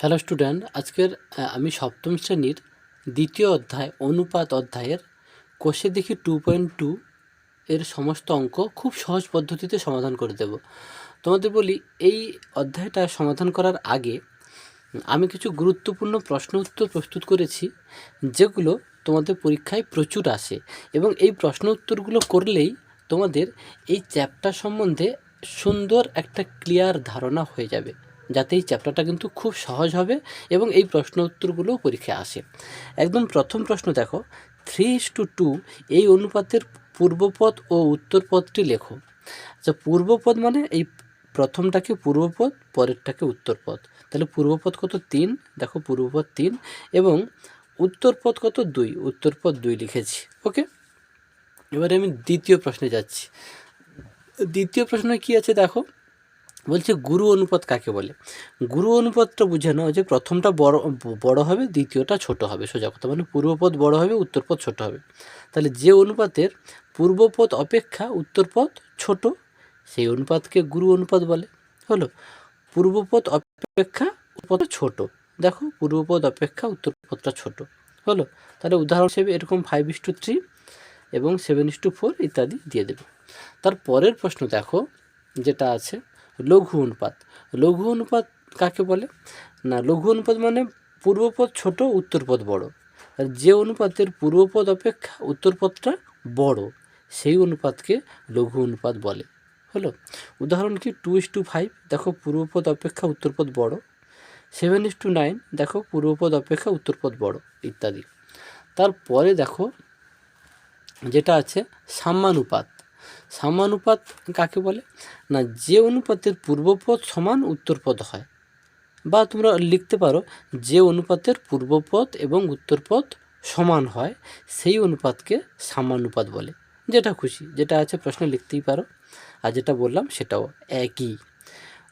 Hello student, আজকের আমি সপ্তম শ্রেণীর দ্বিতীয় অধ্যায় অনুপাত অধ্যায়ের কোষে দেখি 2.2 এর সমস্ত অঙ্ক খুব সহজ পদ্ধতিতে সমাধান করে দেব। তোমাদের বলি, এই অধ্যায়টা সমাধান করার আগে আমি কিছু গুরুত্বপূর্ণ প্রশ্ন উত্তর প্রস্তুত করেছি, যেগুলো তোমাদের পরীক্ষায় প্রচুর আসে, এবং এই প্রশ্ন উত্তরগুলো করলেই তোমাদের এই চ্যাপ্টার সম্বন্ধে সুন্দর একটা ক্লিয়ার ধারণা হয়ে যাবে, যাতে এই চ্যাপ্টারটা কিন্তু খুব সহজ হবে এবং এই প্রশ্ন উত্তরগুলোও পরীক্ষায় আসে। একদম প্রথম প্রশ্ন দেখো, 3:2 এই অনুপাতের পূর্বপদ ও উত্তরপদটি লেখো। আচ্ছা, পূর্বপদ মানে এই প্রথমটাকে পূর্বপদ, পরেরটাকে উত্তরপদ। তাহলে পূর্বপদ কত? 3। দেখো পূর্বপদ 3 এবং উত্তরপদ কত? 2। উত্তরপদ 2 লিখেছি। ওকে, এবারে আমি দ্বিতীয় প্রশ্নে যাচ্ছি। দ্বিতীয় প্রশ্নে কি আছে দেখো, বলছে গুরু অনুপাত কাকে বলে। গুরু অনুপাতটা বুঝে নাও যে প্রথমটা বড় হবে, দ্বিতীয়টা ছোট হবে। সোজা কথা, মানে পূর্বপদ বড় হবে, উত্তরপদ ছোট হবে। তাহলে যে অনুপাতের পূর্বপদ অপেক্ষা উত্তরপদ ছোট, সেই অনুপাতকে গুরু অনুপাত বলে। হলো, পূর্বপদ অপেক্ষা উত্তরপদ ছোট। দেখো, পূর্বপদ অপেক্ষা উত্তরপদটা ছোট। হলো, তাহলে উদাহরণ হিসেবে এরকম 5:3 এবং 7:4 ইত্যাদি দিয়ে দেবে। তার পরের প্রশ্ন দেখো, যেটা আছে লঘু অনুপাত। লঘু অনুপাত কাকে বলে না, লঘু অনুপাত মানে পূর্বপদ ছোট, উত্তরপদ বড়। আর যে অনুপাতের পূর্বপদ অপেক্ষা উত্তরপদটা বড়, সেই অনুপাতকে লঘু অনুপাত বলে। হলো, উদাহরণ কি 2:5, দেখো পূর্বপদ অপেক্ষা উত্তরপদ বড়। 7:9, দেখো পূর্বপদ অপেক্ষা উত্তরপদ বড়, ইত্যাদি। তারপরে দেখো যেটা আছে সাম্যানুপাত। সাম্যানুপাত কাকে বলে না, যে অনুপাতের পূর্বপদ সমান উত্তরপদ হয়, বা তোমরা লিখতে পারো যে অনুপাতের পূর্বপদ এবং উত্তরপদ সমান হয়, সেই অনুপাতকে সাম্যানুপাত বলে। যেটা খুশি, যেটা আছে প্রশ্নে লিখতেই পারো, আর যেটা বললাম সেটাও একই।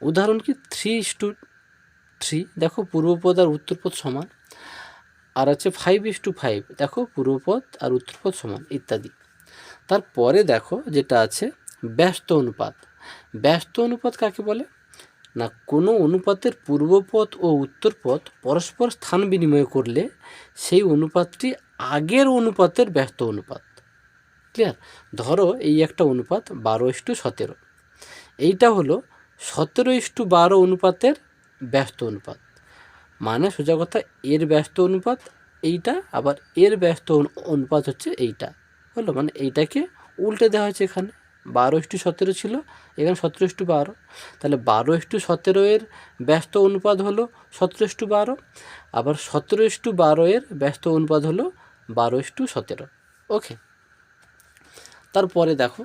উদাহরণ কি 3:3, দেখো পূর্বপদ আর উত্তরপদ সমান। আর আছে 5:5, দেখো পূর্বপদ আর উত্তরপদ সমান, ইত্যাদি। তারপরে দেখো যেটা আছে ব্যস্ত অনুপাত। ব্যস্ত অনুপাত কাকে বলে না, কোনো অনুপাতের পূর্বপদ ও উত্তরপদ পরস্পর স্থান বিনিময় করলে সেই অনুপাতটি আগের অনুপাতের ব্যস্ত অনুপাত। ক্লিয়ার? ধরো এই একটা অনুপাত 12:17, এইটা হলো 17:12 অনুপাতের ব্যস্ত অনুপাত। মানে সোজা কথা, এর ব্যস্ত অনুপাত এইটা, আবার এর ব্যস্ত অনুপাত হচ্ছে এইটা। হলো, মানে এইটাকে উল্টে দেওয়া হয়েছে। এখানে 12:17 ছিল, এখানে 17:12। তাহলে 12:17 এর ব্যস্ত অনুপাত হলো 17:12, আবার 17:12 এর ব্যস্ত অনুপাত হলো 12:17। ওকে, তারপরে দেখো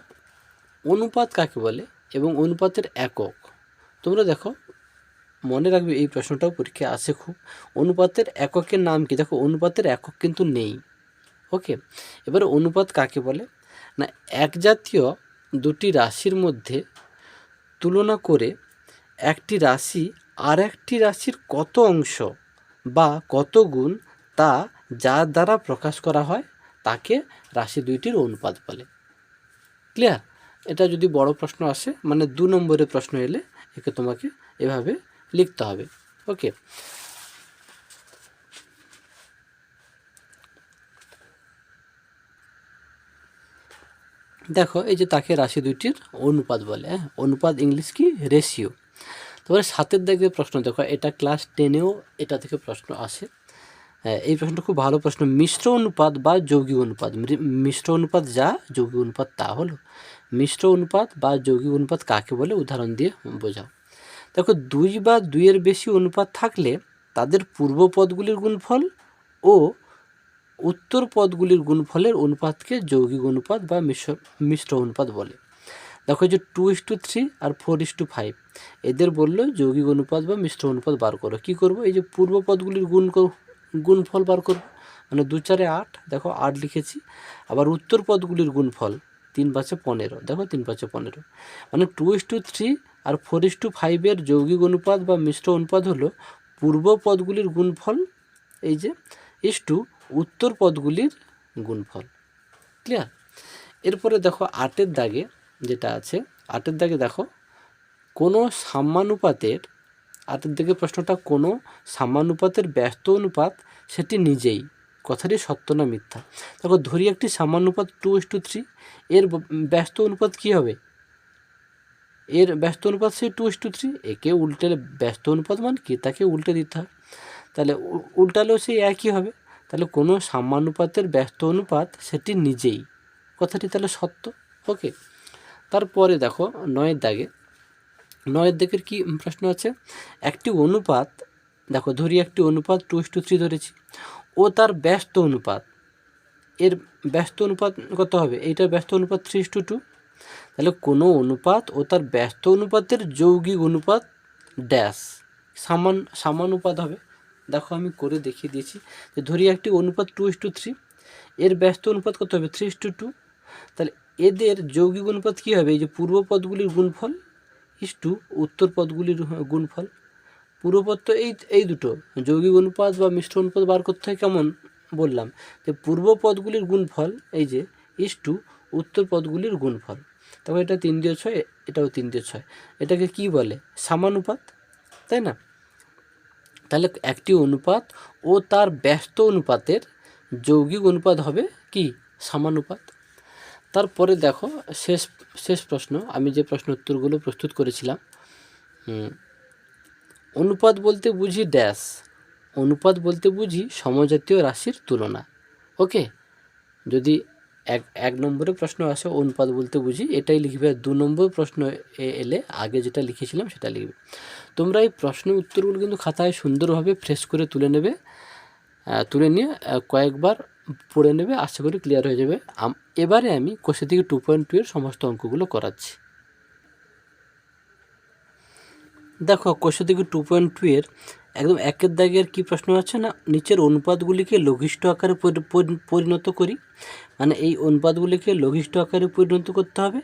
অনুপাত কাকে বলে এবং অনুপাতের একক। তোমরা দেখো, মনে রাখবে এই প্রশ্নটাও পরীক্ষায় আসে খুব। অনুপাতের এককের নাম কি? দেখো, অনুপাতের একক কিন্তু নেই। ওকে, এবারে অনুপাত কাকে বলে না, এক জাতীয় দুটি রাশির মধ্যে তুলনা করে একটি রাশি আর একটি রাশির কত অংশ বা কত গুণ তা যার দ্বারা প্রকাশ করা হয় তাকে রাশি দুইটির অনুপাত বলে। ক্লিয়ার? এটা যদি বড় প্রশ্ন আসে, মানে 2 নম্বরের প্রশ্ন এলে একে তোমাকে এভাবে লিখতে হবে। ওকে, দেখো এই যে তাকে রাশি দুইটির অনুপাত বলে। অনুপাত ইংলিশ কি? রেশিও। তারপরে 7-এর দিকে প্রশ্ন দেখো, এটা ক্লাস 10-এও এটা থেকে প্রশ্ন আসে। এই প্রশ্নটা খুব ভালো প্রশ্ন। মিশ্র অনুপাত বা যৌগিক অনুপাত। মিশ্র অনুপাত যা, যৌগিক অনুপাত তা। হলো, মিশ্র অনুপাত বা যৌগিক অনুপাত কাকে বলে উদাহরণ দিয়ে বোঝাও। দেখো, 2 বা 2-এর বেশি অনুপাত থাকলে তাদের পূর্ব পদগুলির গুণফল ও উত্তর পদগুলির গুণফলের অনুপাতকে যৌগিক অনুপাত বা মিশ্র অনুপাত বলে। দেখো, যে 2:3 আর 4:5, এদের বললো যৌগিক অনুপাত বা মিশ্র অনুপাত বার করো। কি করব? এই যে পূর্ব পদগুলির গুণফল বার করব, মানে 2×4 8, দেখো 8 লিখেছি। আবার উত্তর পদগুলির গুণফল 3×5 = 15, দেখো 3×5 = 15। মানে 2:3 আর 4:5 এর যৌগিক অনুপাত বা মিশ্র অনুপাত হলো পূর্ব পদগুলির গুণফল, এই যে ইস্টু উত্তর পদগুলির গুণফল। ক্লিয়ার? এরপরে দেখো 8-এর দাগে যেটা আছে, 8-এর দাগে দেখো, কোনো সাম্যানুপাতের 8 দিকে প্রশ্নটা কোনো সামানুপাতের ব্যস্ত অনুপাত সেটি নিজেই, কথাটি সত্য না মিথ্যা। দেখো ধরি একটি সামানুপাত 2:3, এর ব্যস্ত অনুপাত কী হবে? এর ব্যস্ত অনুপাত সেই 2:3, একে উল্টে ব্যস্ত অনুপাত মানে কি তাকে উল্টে দিতে হয়, তাহলে উল্টালেও সেই একই হবে। তাহলে কোনো সামানুপাতের ব্যস্ত অনুপাত সেটি নিজেই, কথাটি তাহলে সত্য। ওকে, তারপরে দেখো 9 দাগে, 9 দাগের কি প্রশ্ন আছে? একটি অনুপাত, দেখো ধরি একটি অনুপাত 2:3 ধরেছি, ও তার ব্যস্ত অনুপাত, এর ব্যস্ত অনুপাত কত হবে? এইটার ব্যস্ত অনুপাত 3:2। তাহলে কোনো অনুপাত ও তার ব্যস্ত অনুপাতের যৌগিক অনুপাত ড্যাশ সমানুপাত হবে। দেখো আমি করে দেখিয়ে দিয়েছি যে ধরি একটি অনুপাত 2:3, এর ব্যস্ত অনুপাত কত হবে? 3:2। তাহলে এদের যৌগিক অনুপাত কী হবে? এই যে পূর্ব পদগুলির গুণফল ইস্টু উত্তর পদগুলির গুণফল। পূর্বপদ তো এই দুটো, যৌগিক অনুপাত বা মিশ্র অনুপাত বার করতে হয় কেমন বললাম, যে পূর্ব পদগুলির গুণফল এই যে ইস্টু উত্তর পদগুলির গুণফল। তবে এটা 3×6, এটাও 3×6, এটাকে কি বলে? সমানুপাত, তাই না? তাহলে একটি অনুপাত ও তার ব্যস্ত অনুপাতের যৌগিক অনুপাত হবে কি? সমানুপাত। তারপরে দেখো শেষ প্রশ্ন, আমি যে প্রশ্ন উত্তরগুলো প্রস্তুত করেছিলাম। অনুপাত বলতে বুঝি ড্যাশ, অনুপাত বলতে বুঝি সমজাতীয় রাশির তুলনা। ওকে, যদি এক নম্বরে প্রশ্ন আসে অনুপাত বলতে বুঝি, এটাই লিখবে। 2 নম্বর প্রশ্ন এলে আগে যেটা লিখেছিলাম সেটা লিখবে। তোমরা এই প্রশ্ন উত্তরগুলো কিন্তু খাতায় সুন্দরভাবে ফ্রেশ করে তুলে নেবে, তুলে নিয়ে কয়েকবার পড়ে নেবে, আশা করি ক্লিয়ার হয়ে যাবে। এবারে আমি কোষে থেকে 2.2 এর সমস্ত অঙ্কগুলো করাচ্ছি। দেখো কোষে থেকে 2.2 এর একদম 1 দাগের কি প্রশ্ন আছে না, নিচের অনুপাতগুলিকে লঘিষ্ঠ আকারে পরিণত করি। মানে এই অনুপাতগুলিকে লঘিষ্ঠ আকারে পরিণত করতে হবে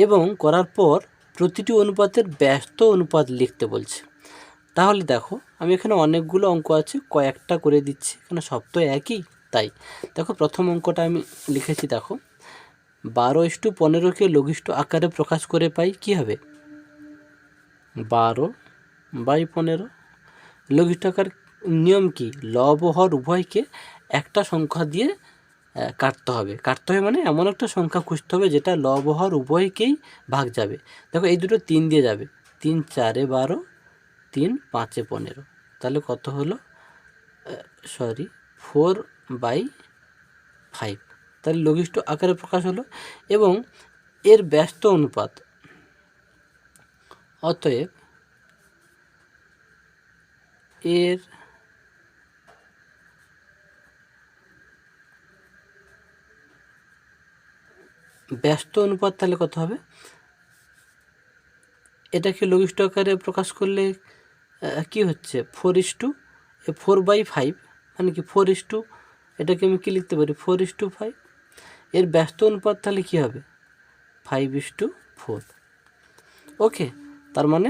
এবং করার পর প্রতিটি অনুপাতের ব্যস্ত অনুপাত লিখতে বলছে। তাহলে দেখো আমি এখানে অনেকগুলো অঙ্ক আছে, কয়েকটা করে দিচ্ছি, কেন সব তো একই তাই। দেখো প্রথম অঙ্কটা আমি লিখেছি, দেখো 12:15কে লঘিষ্ঠ আকারে প্রকাশ করে পাই কি হবে? 12/15। লঘিষ্ঠ আকার নিয়ম কি? লব ও হর উভয়কে একটা সংখ্যা দিয়ে কাটতে হবে। মানে এমন একটা সংখ্যা খুঁজতে হবে যেটা লব ও হর উভয়কেই ভাগ যাবে। দেখো এই দুটো 3 দিয়ে যাবে, 3 4 12, 3 5 15, তাহলে কত হলো? 4/5। তাহলে লঘিষ্ঠ আকারে প্রকাশ হলো এবং এর ব্যস্ত অনুপাত, অতএব এর ব্যস্ত অনুপাত তাহলে কত হবে? এটাকে লঘিষ্ঠ আকারে প্রকাশ করলে কি হচ্ছে? 4/5, মানে কি 4, এটাকে আমি কি লিখতে পারি? 4:5। এর ব্যস্ত অনুপাত তাহলে কি হবে? 5:4। ওকে, তার মানে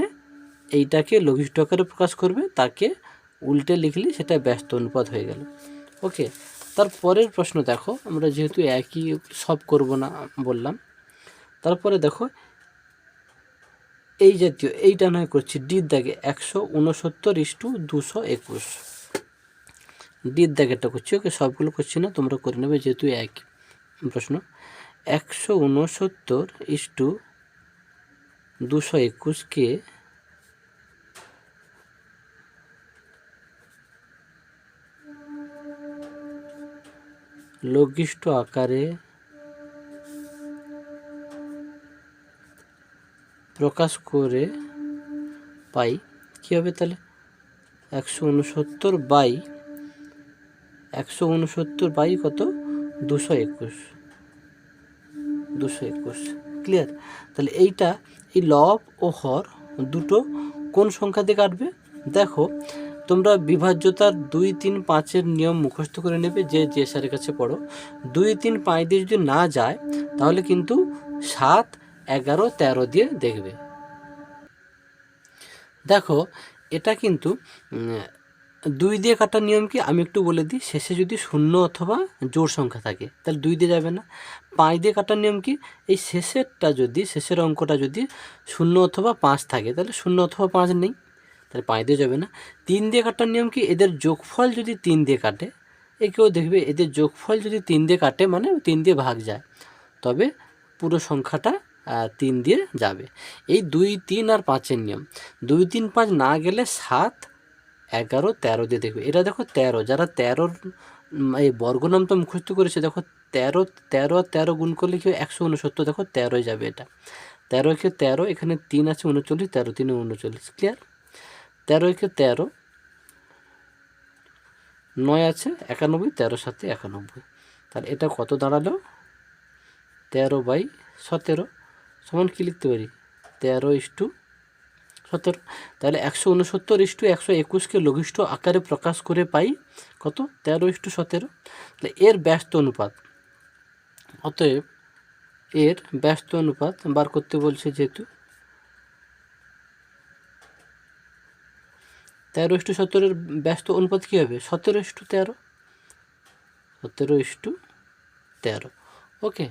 এইটাকে লঘিষ্ঠ আকারে প্রকাশ করবে, তাকে উল্টে লিখলে সেটা ব্যস্ত অনুপাত হয়ে গেল। ওকে, তারপরের প্রশ্ন দেখো, আমরা যেহেতু একই সব করব না বললাম, তারপরে দেখো এই জাতীয়, এইটা নয় করছি ডির দাগে 169:221, ডির দাগেরটা করছি। ওকে, সবগুলো করছি না, তোমরা করে নেবে যেহেতু একই প্রশ্ন। 169:221কে লঘিষ্ঠ আকারে প্রকাশ করে পাই কী হবে? তাহলে 169/169 কত? 221। ক্লিয়ার? তাহলে এইটা, এই লব ও হর দুটো কোন সংখ্যা দিয়ে কাটবে? দেখো তোমরা বিভাজ্যতার 2 3 5-এর নিয়ম মুখস্থ করে নেবে, যে স্যারের কাছে পড়ো। 2 3 5 দিয়ে যদি না যায় তাহলে কিন্তু 7 11 13 দিয়ে দেখবে। দেখো এটা কিন্তু 2 দিয়ে কাটার নিয়ম কি আমি একটু বলে দিই। শেষে যদি শূন্য অথবা জোড় সংখ্যা থাকে তাহলে 2 দিয়ে যাবে না। 5 দিয়ে কাটার নিয়ম কি? এই শেষের অঙ্কটা যদি 0 অথবা 5 থাকে তাহলে 0 অথবা 5 নেই, তাহলে 5 দিয়ে যাবে না। 3 দিয়ে কাটার নিয়ম কি, এদের যোগফল যদি 3 দিয়ে কাটে, একেও দেখবে এদের যোগফল যদি 3 দিয়ে কাটে মানে 3 দিয়ে ভাগ যায়, তবে পুরো সংখ্যাটা 3 দিয়ে যাবে। এই 2, 3 আর 5-এর নিয়ম। 2, 3, 5 না গেলে 7, 11, 13 দিয়ে দেখবে। এটা দেখো 13, যারা 13-র এই বর্গনামটা মুখস্থ করেছে, দেখো 13 13 আর 13 গুণ করলে কি 169, দেখো 13 যাবে। এটা 13 একে 13, এখানে 3 আছে 39, 13 3 39, ক্লিয়ার। 13 একে 13, 9 আছে 91, 13 7 91। তাহলে এটা কত দাঁড়ালো, 13/17 সমান কি লিখতে পারি, 13:17। তাহলে 169:121কে লঘিষ্ঠ আকারে প্রকাশ করে পাই কত, 13:17। তাহলে এর ব্যস্ত অনুপাত, অতএব এর ব্যস্ত অনুপাত বার করতে বলছে, যেহেতু 13:17 ব্যস্ত অনুপাত কী হবে, 17:13, 17:13। ওকে।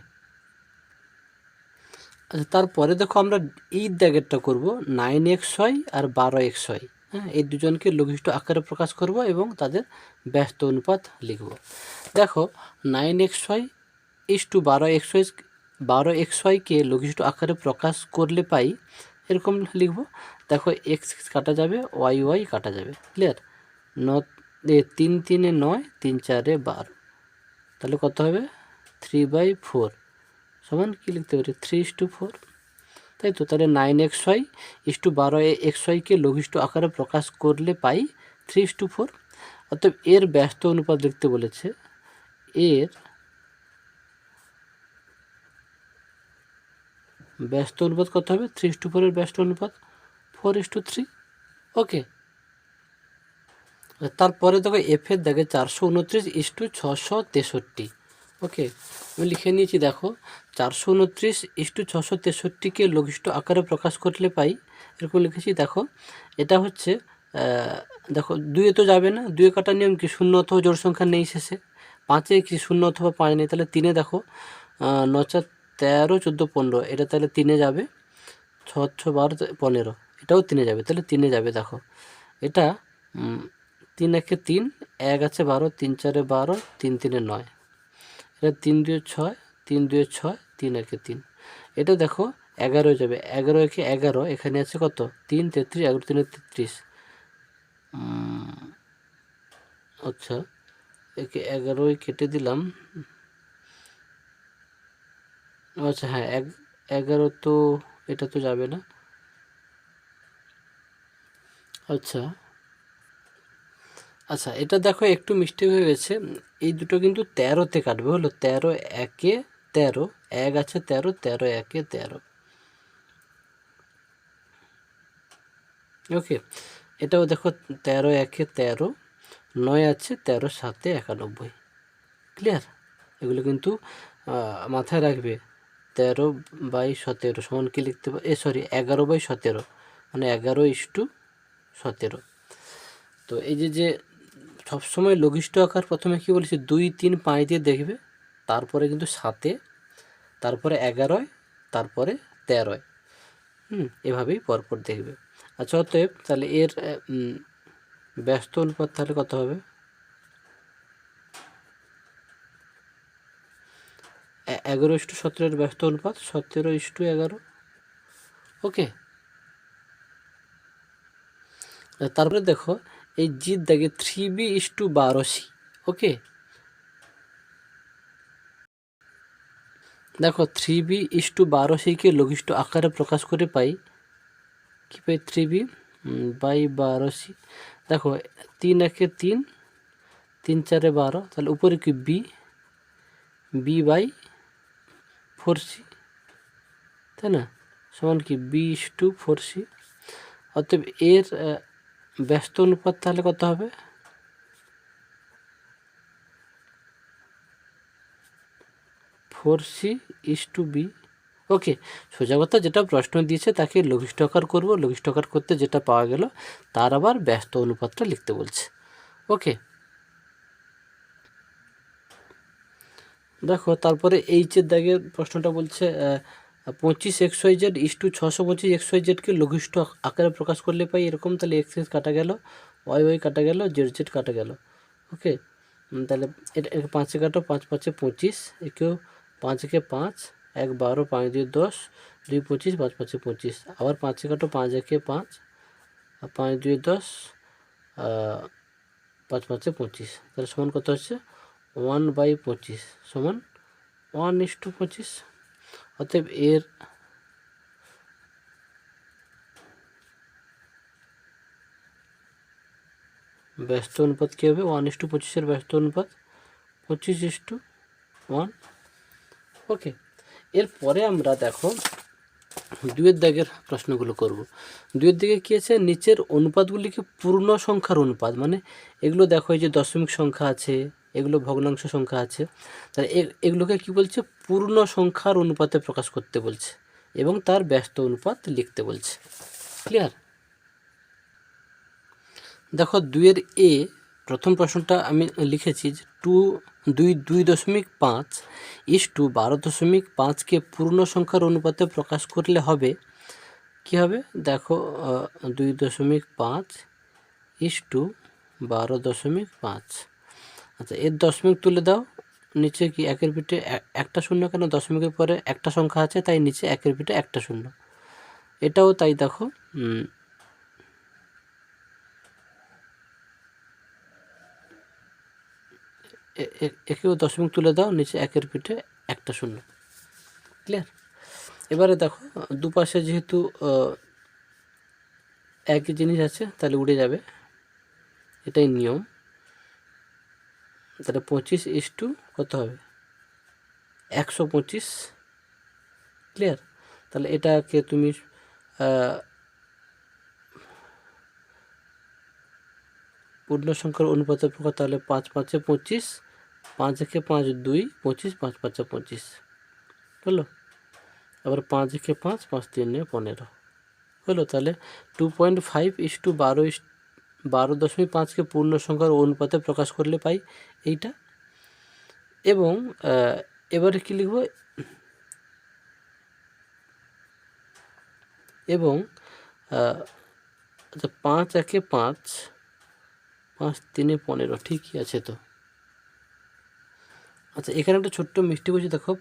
আচ্ছা, তারপরে দেখো আমরা এই দাগেরটা করব, 9xy আর 12xy। হ্যাঁ, এই দুজনকে লঘিষ্ঠ আকারে প্রকাশ করব এবং তাদের ব্যস্ত অনুপাত লিখব। দেখো 9xy = 12xy, 12xyকে লঘিষ্ঠ আকারে প্রকাশ করলে পাই এরকম লিখব। দেখো x কাটা যাবে, y কাটা যাবে, ক্লিয়ার। 3 3 9, 3 4 12, তাহলে কত হবে, 3/4 সমান কি লিখতে পারি, 3:4, তাই তো। তাহলে 9xy = 12xyকে লঘিষ্ঠ আকারে প্রকাশ করলে পাই 3:4। অর্থাৎ এর ব্যস্ত অনুপাত লিখতে বলেছে, এর ব্যস্ত অনুপাত কত হবে, 3:4 এর ব্যস্ত অনুপাত 4:3। ওকে। তারপরে দেখো এফের দাগে 429:663। ওকে, আমি লিখে নিয়েছি। দেখো 429:663কে লঘিষ্ঠ আকারে প্রকাশ করলে পাই এরকম লিখেছি। দেখো এটা হচ্ছে, দেখো 2-এ তো যাবে না, 2-এ কাটার নিয়ম কি, 0 অথবা জোড় সংখ্যা নেই শেষে। 5-এ কি 0 অথবা 5 নেই, তাহলে 3-এ দেখো 9 4 13 14 15, এটা তাহলে 3-এ যাবে। 6 6 12 15, এটাও 3-এ যাবে, তাহলে 3-এ যাবে। দেখো এটা 3 1 3, 1 আছে 12, 3 4 12, 3 3 9, এটা 3 2 6, 3 2 6, 3 1 3, এটা দেখো 11 যাবে। 11 1 11, এখানে আছে কত, 3 33, 11 3 33। আচ্ছা, একে 11 কেটে দিলাম। আচ্ছা হ্যাঁ, 11 তো এটা তো যাবে না। আচ্ছা আচ্ছা, এটা দেখো একটু মিস্টেক হয়ে গেছে, এই দুটো কিন্তু 13-তে কাটবে, হলো 13 1 13, 1 আছে 13, 13 1 13। ওকে, এটাও দেখো 13 1 13, 9 আছে 13 7 91, ক্লিয়ার। এগুলো কিন্তু মাথায় রাখবে। 13/17 সমান কি লিখতে পারে, সরি 11/17, মানে 11:17। তো এই যে সবসময় লঘিষ্ঠ আকার প্রথমে কি বলেছি, 2 3 5 দিয়ে দেখবে, তারপরে কিন্তু 7-এ, তারপরে 11-য়, তারপরে 13-য়, এভাবেই পরপর দেখবে। আচ্ছা, অতএব তাহলে এর ব্যস্ত অনুপাত তাহলে কত হবে, 11:17 এর ব্যস্ত অনুপাত 17:11। ওকে। তারপরে দেখো এই জির দাগে 3b:12c। ওকে, দেখো 3b:12c-কে লঘিষ্ঠ আকারে প্রকাশ করে পাই কি পাই, 3b/12c। দেখো 3 1 3, 3 4 12, তাহলে উপরে কি b/4c, তাই না, সমান কি b:4c। অতএব এর ব্যস্ত অনুপাত তাহলে কত হবে, 4c:b। ওকে, সোজা কথা, যেটা প্রশ্ন দিয়েছে তাকে লঘিষ্ঠ আকার করবো, লঘিষ্ঠ আকার করতে যেটা পাওয়া গেল তার আবার ব্যস্ত অনুপাতটা লিখতে বলছে। ওকে, দেখো তারপরে এইচের দাগের প্রশ্নটা বলছে 25 XYZ ইস টু 625 XYZকে লঘিষ্ঠ আকারে প্রকাশ করলে পাই এরকম। তাহলে এক্স এক্স কাটা গেল, ওয়াই ওয়াই কাটা গেল, জেড জেড কাটা গেল। ওকে, তাহলে এটা 5 কাটো, 5 5 25, একেও 5 একে 5, 1 12, 5 2 10, 2 25, 5 5 25, আবার 5 কাটো, 5 একে 5, 5 2 10, 5 5 25, তাহলে সমান কত হচ্ছে 1/25 সমান 1:25। অতএব এর ব্যস্ত অনুপাত কী হবে? 1:25 ব্যস্ত অনুপাত 25:1। ওকে, এরপরে আমরা দেখো দুয়ের দাগের প্রশ্নগুলো করব। দুয়ের দিকে কী আছে? নিচের অনুপাতগুলিকে পূর্ণ সংখ্যার অনুপাত, মানে এগুলো দেখো এই যে দশমিক সংখ্যা আছে, এগুলো ভগ্নাংশ সংখ্যা আছে, তাহলে এগুলোকে কি বলছে? পূর্ণ সংখ্যার অনুপাতে প্রকাশ করতে বলছে এবং তার ব্যস্ত অনুপাত লিখতে বলছে। ক্লিয়ার? দেখো 2 এ প্রথম প্রশ্নটা আমি লিখেছি যে 2.5 ইস টু 12.5কে পূর্ণ সংখ্যার অনুপাতে প্রকাশ করলে হবে কি হবে? দেখো 2.5 ইস টু 12.5। আচ্ছা, এর দশমিক তুলে দাও, নিচে কি একের পিঠে একটা শূন্য, কেন দশমিকের পরে একটা সংখ্যা আছে তাই নিচে একের পিঠে একটা শূন্য। এটাও তাই, দেখো একেও দশমিক তুলে দাও, নিচে একের পিঠে একটা শূন্য। ক্লিয়ার? এবারে দেখো দুপাশে যেহেতু একই জিনিস আছে তাহলে উড়ে যাবে, এটাই নিয়ম। তাহলে 25 কত হবে? 125। ক্লিয়ার? তাহলে এটাকে তুমি পূর্ণ সংখ্যার অনুপাতে প্রকাশ, তাহলে 5 5 25, 5 একে 5 2 25, 5 5 25 হলো। আবার 5 একে 5, 5 3 15 হলো। তাহলে 2.5 ইস টু 12.5কে পূর্ণ সংখ্যার অনুপাতে প্রকাশ করলে পাই এইটা। এবং এবারে কি লিখব? এবং আচ্ছা, 5 একে 5, 5 3 15, ঠিকই আছে তো। আচ্ছা, এখানে একটা ছোট্ট মিষ্টি বলছি, দেখো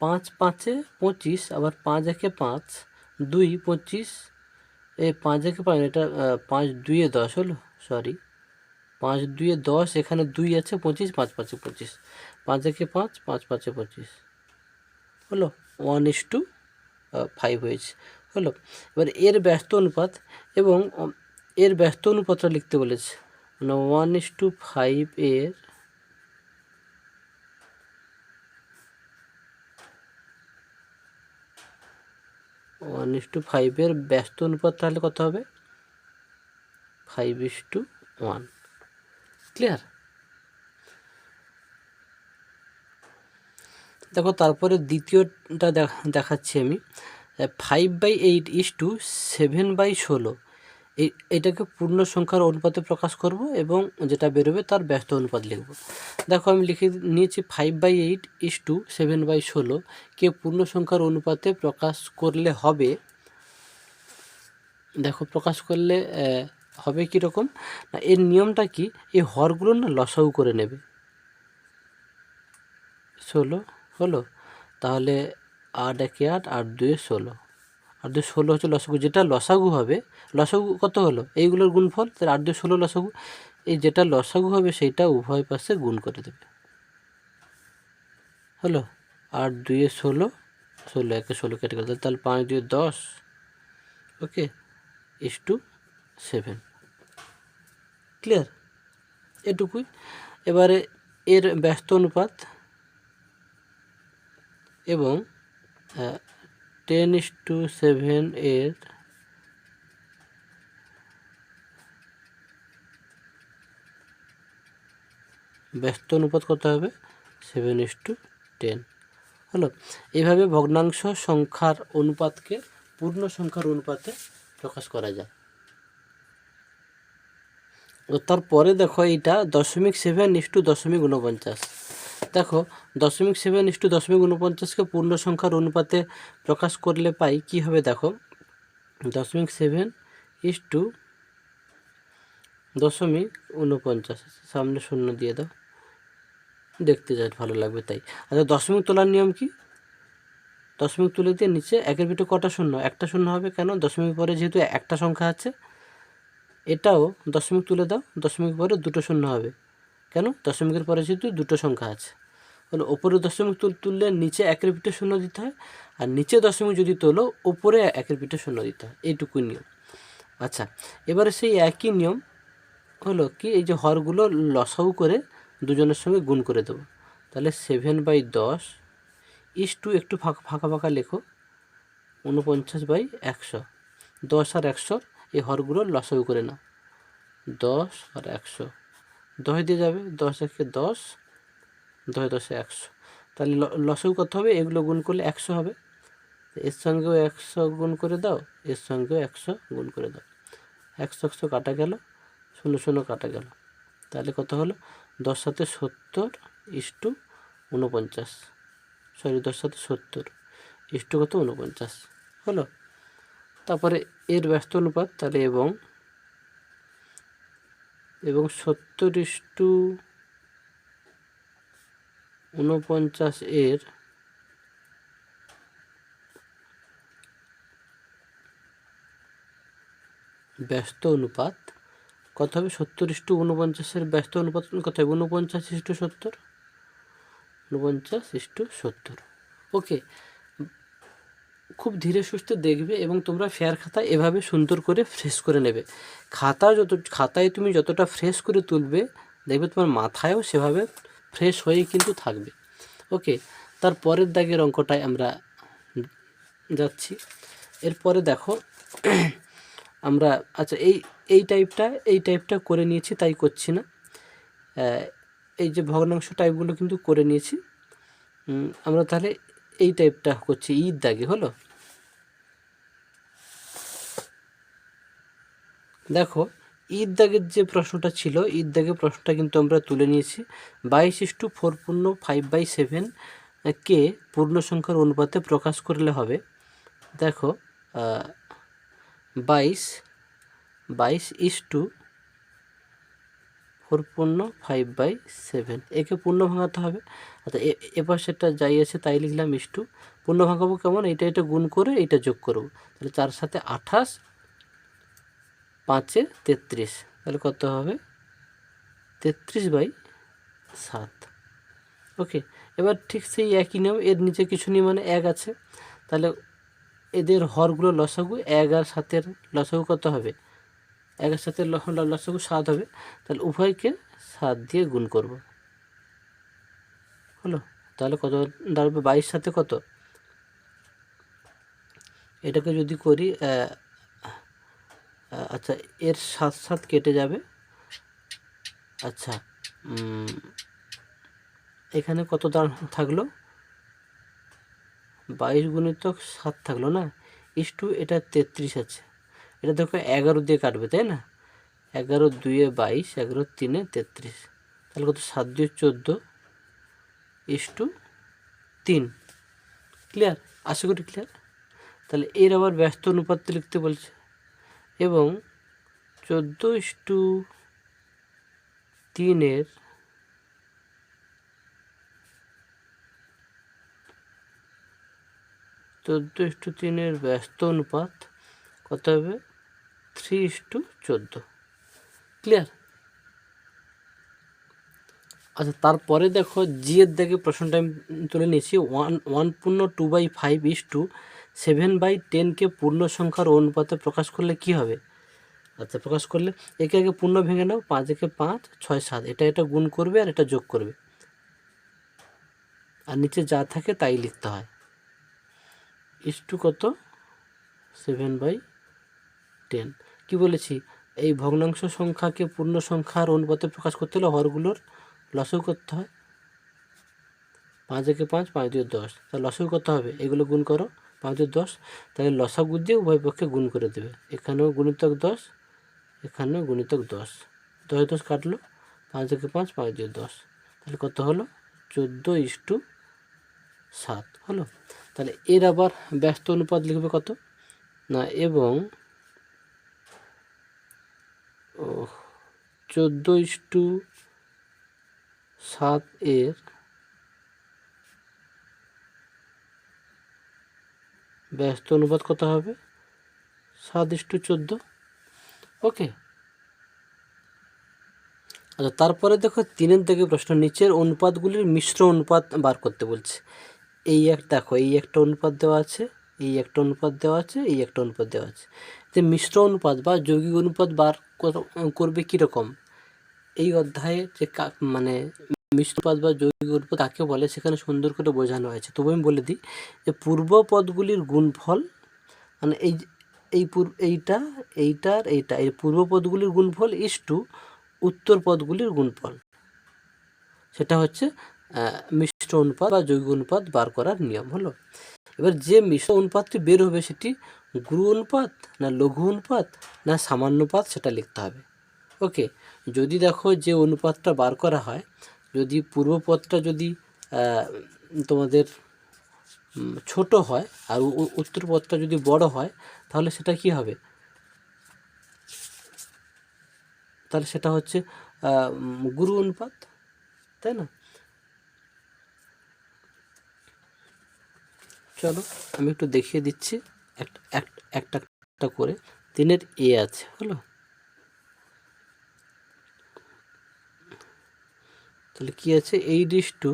5 5 25, আবার 5 একে 5, 2 25, এই 5 একে 5, এটা 5 2 10 হলো, সরি 5 2 10, এখানে 2 আছে, 25, 5 5 25, 5 একে 5, 5 5 25 হলো, 1:5 হয়েছে হলো। এবার এর ব্যস্ত অনুপাত এবং এর ব্যস্ত অনুপাতটা লিখতে বলেছে, মানে 1:5 এর ব্যস্ত অনুপাত তাহলে কত হবে? 5:1। ক্লিয়ার? দেখো তারপরে দ্বিতীয়টা দেখাচ্ছি আমি, 5/8 ইস টু 7/16, এটাকে পূর্ণ সংখ্যার অনুপাতে প্রকাশ করব এবং যেটা বেরোবে তার ব্যস্ত অনুপাত লিখব। দেখো আমি লিখে নিয়েছি 5/8 ইস টু 7/16 কে পূর্ণ সংখ্যার অনুপাতে প্রকাশ করলে হবে। দেখো প্রকাশ করলে হবে কীরকম না, এর নিয়মটা কি? এই হরগুলো না লসাগু করে নেবে। 16 হলো, তাহলে 8 একে 8, 8 2 16, 8 2 16 হচ্ছে লসাগু। যেটা লসাগু হবে, লসাগু কত হলো? এইগুলোর গুণফল, তাহলে 8 2 16 লসাগু। এই যেটা লসাগু হবে সেইটা উভয় পাশে গুণ করে দেবে হলো। 8 2 16, 16 একে 16 কেটে গেল, তাহলে 5 2 10, ওকে, ইস টু 7। ক্লিয়ার? এটুকুই। এবারে এর ব্যস্ত অনুপাত এবং 10:7 এর ব্যস্ত অনুপাত কত হবে? 7:10 হলো। এইভাবে ভগ্নাংশ সংখ্যার অনুপাতকে পূর্ণ সংখ্যার অনুপাতে প্রকাশ করা যায়। তারপরে দেখো এইটা 0.7 ইস টু 0.49, দেখো 0.7:10.49কে পূর্ণ সংখ্যার অনুপাতে প্রকাশ করলে পাই কি হবে। দেখো 0.7:10.49, সামনে শূন্য দিয়ে দাও, দেখতে যা ভালো লাগবে তাই। আচ্ছা, দশমিক তোলার নিয়ম কি? দশমিক তুলে দিয়ে নিচে একের ভিতরে কটা শূন্য? একটা শূন্য হবে। কেন? দশমিক পরে যেহেতু একটা সংখ্যা আছে, এটাও দশমিক তুলে দাও, দশমিক পরে দুটো শূন্য হবে। কেন? দশমিকের পরে যেহেতু দুটো সংখ্যা আছে। হলো ওপরে দশমিক তুললে নিচে একের পিঠে শূন্য দিতে হয়, আর নিচে দশমিক যদি তোলো ওপরে একের পিঠে শূন্য দিতে হয়, এইটুকুই নিয়ম। আচ্ছা, এবারে সেই একই নিয়ম হলো কি, এই যে হরগুলো লসাগু করে দুজনের সঙ্গে গুণ করে দেবো। তাহলে 7/10 একটু ফাঁকা ফাঁকা লেখো, 49/100। 10 আর 100 এই হরগুলো লসাগু করে নাও। 10 আর 100, 10 দিয়ে যাবে, 10 একে 10, 10 10 100। তাহলে লসাগু কত হবে? এগুলো গুণ করলে 100 হবে। এর সঙ্গেও 100 গুণ করে দাও, এর সঙ্গেও 100 গুণ করে দাও। 100 100 কাটা গেল, 0 0 কাটা গেল। তাহলে কত হলো? 10 7 70:49, সরি 10 7 70 ইস্টু কত? 49 হলো। তারপরে এর ব্যস্ত অনুপাত, তাহলে এবং 70:49 এর ব্যস্ত অনুপাত কত হবে? 70:49 এর ব্যস্ত অনুপাত কত হবে? 49:70, 49:70। ওকে, খুব ধীরে সুস্থে দেখবে এবং তোমরা ফেয়ার খাতা এভাবে সুন্দর করে ফ্রেশ করে নেবে। খাতায় তুমি যতটা ফ্রেশ করে তুলবে, দেখবে তোমার মাথায়ও সেভাবে ফ্রেশ হয়েই কিন্তু থাকবে। ওকে, তার পরের দাগের অঙ্কটায় আমরা যাচ্ছি। এরপরে দেখো আমরা, আচ্ছা এই টাইপটা করে নিয়েছি, তাই করছি না। এই যে ভগ্নাংশ টাইপগুলো কিন্তু করে নিয়েছি আমরা। তাহলে এই টাইপটা করছি ঈদ দাগে। হলো, দেখো ঈদ দাগের যে প্রশ্নটা ছিল, ঈদ দাগের প্রশ্নটা কিন্তু আমরা তুলে নিয়েছি। 22:4.5/7 কে পূর্ণ সংখ্যার অনুপাতে প্রকাশ করলে হবে। দেখো 22:4.5/7 একে পূর্ণ ভাঙাতে হবে। আচ্ছা, এবার সেটা যাই আছে তাই লিখলাম। পূর্ণ ভাঙাবো কেমন? এটা গুণ করে এটা যোগ করবো। তাহলে 4 7 28, 5 33, তাহলে কত হবে? 33/7। ওকে, এবার ঠিক সেই একই নিয়ম, এর নিচে কিছু নিয়মে 1 আছে। তাহলে এদের হরগুলো লসাগু, 1 আর 7-এর লসাগু কত হবে? 1 আর 7-এর লসাগু 7 হবে। তাহলে উভয়কে 7 দিয়ে গুণ করব। হলো, তাহলে কত দাঁড়াবে? 22 7 কত? এটাকে যদি করি, আচ্ছা এর 7 7 কেটে যাবে। আচ্ছা, এখানে কত থাকলো? 22x7 থাকলো না, ইস্টু এটা 33 আছে। এটা দেখো 11 দিয়ে কাটবে, তাই না? 11 2 22, 11 3 33, তাহলে কত? 7 2 14 ইস্টু 3। ক্লিয়ার? আশা করি ক্লিয়ার। তাহলে এর আবার ব্যস্ত অনুপাত লিখতে বলছে, এবং 14:3 14:3 ব্যস্ত অনুপাত কত হবে? 3:14। ক্লিয়ার? আচ্ছা, তারপরে দেখো জি এর দাগে প্রশ্নটা আমি তুলে নিয়েছি। 1/2/5:7/10 কে পূর্ণ সংখ্যার অনুপাতে প্রকাশ করলে কি হবে? আচ্ছা, প্রকাশ করলে একে আগে পূর্ণ ভেঙে নাও। 5 একে 5, 6 7, এটা গুণ করবে আর এটা যোগ করবে, আর নিচে যা থাকে তাই লিখতে হয়। ইস্টু কত? 7/10। কি বলেছি? এই ভগ্নাংশ সংখ্যাকে পূর্ণ সংখ্যার অনুপাতে প্রকাশ করতে হলে হরগুলোর লসাগু করতে হয়। 5 একে 5, 5 2 10, তাহলে লসাগু কত হবে? এগুলো গুণ করো, 5 2 10, তাহলে লসাগু দিয়ে উভয় পক্ষে গুণ করে দেবে। এখানেও গুণিতক 10, এখানেও গুণিতক 10, 10 10 কাটলো, 5 একে 5, 5 2 10, তাহলে কত হলো? 14:7 হলো। তাহলে এর আবার ব্যস্ত অনুপাত লিখবে কত না, এবং 14:7 এর ব্যস্ত অনুপাত কত হবে, 7:14। ওকে, আচ্ছা তারপরে দেখো 3 থেকে প্রশ্ন, নিচের অনুপাতগুলির মিশ্র অনুপাত বার করতে বলছে। এই দেখো এই একটা অনুপাত দেওয়া আছে, এই একটা অনুপাত দেওয়া আছে, এই একটা অনুপাত দেওয়া আছে। যে মিশ্র অনুপাত বা যৌগিক অনুপাত বার করবে কীরকম, এই অধ্যায়ে যে মানে মিশ্র অনুপাত বা যৌগিক অনুপাত কাকে বলে সেখানে সুন্দর করে বোঝানো হয়েছে। তবু আমি বলে দিই যে পূর্ব পদগুলির গুণফল, মানে এইটার এই পূর্ব পদগুলির গুণফল ইস্টু উত্তর পদগুলির গুণফল, সেটা হচ্ছে মিশ্র অনুপাত বা যৌগিক অনুপাত বার করার নিয়ম হলো। এবার যে মিশ্র অনুপাতটি বের হবে সেটি গুরু অনুপাত না লঘু অনুপাত না সামান্যপাত সেটা লিখতে হবে। ওকে, যদি দেখো যে অনুপাতটা বার করা হয়, যদি পূর্ব পদটা যদি তোমাদের ছোট হয় আর উত্তর পদটা যদি বড় হয়, তাহলে সেটা কি হবে, তাহলে সেটা হচ্ছে গুরু অনুপাত, তাই না? চলো আমি একটু দেখিয়ে দিচ্ছি একটা করে। 3 এ আছে হলো, তাহলে কি আছে, 8:6,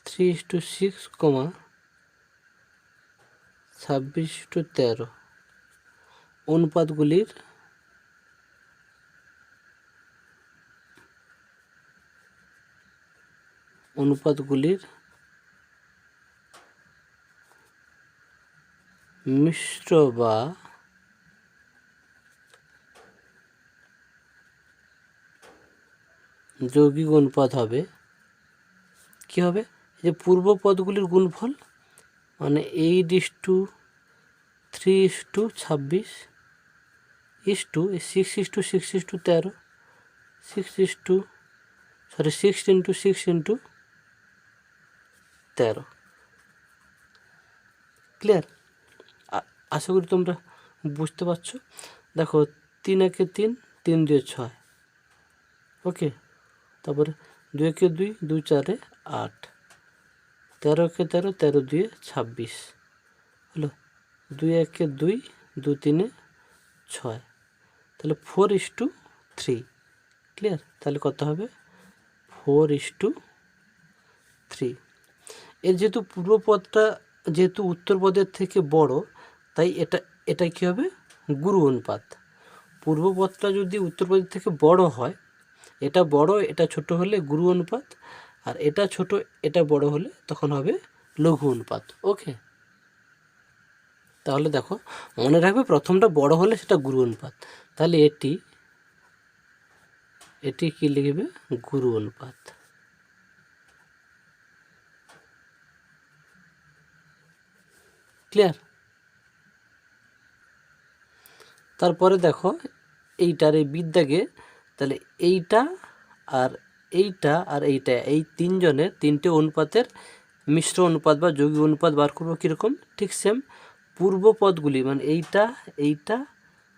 3:6, 26:13 অনুপাতগুলির মিশ্র বা যৌগিক অনুপাত হবে, কি হবে, যে পূর্ব পদগুলির গুণফল, মানে 8:3:26 6:6:13 6:6:13। ক্লিয়ার? আশা করি তোমরা বুঝতে পারছো। দেখো 3 একে 3, 3 2 6, ওকে, তারপরে 2 একে 2, 2 4 8, 13 একে 13, 13 2 26 হলো, 2 একে 2, 2 3 6, তাহলে 4:3। ক্লিয়ার? তাহলে কত হবে, 4:3। এর যেহেতু পূর্ব পদটা যেহেতু উত্তর পদের থেকে বড়, তাই এটা কি হবে, গুরু অনুপাত। পূর্ব পদটা যদি উত্তর পদের থেকে বড় হয়, এটা বড় এটা ছোট হলে গুরু অনুপাত, আর এটা ছোট এটা বড় হলে তখন হবে লঘু অনুপাত। ওকে, তাহলে দেখো মনে রাখবে প্রথমটা বড় হলে সেটা গুরু অনুপাত, তাহলে এটি কি লিখবে, গুরু অনুপাত। ক্লিয়ার? তারপরে দেখো এইটার এই বিদ্যাগে, তাহলে এইটা আর এইটা আর এইটা, এই তিনজনের 3টে অনুপাতের মিশ্র অনুপাত বা যৌগিক অনুপাত বার করবো কীরকম, ঠিক সেম পূর্ব পদগুলি, মানে এইটা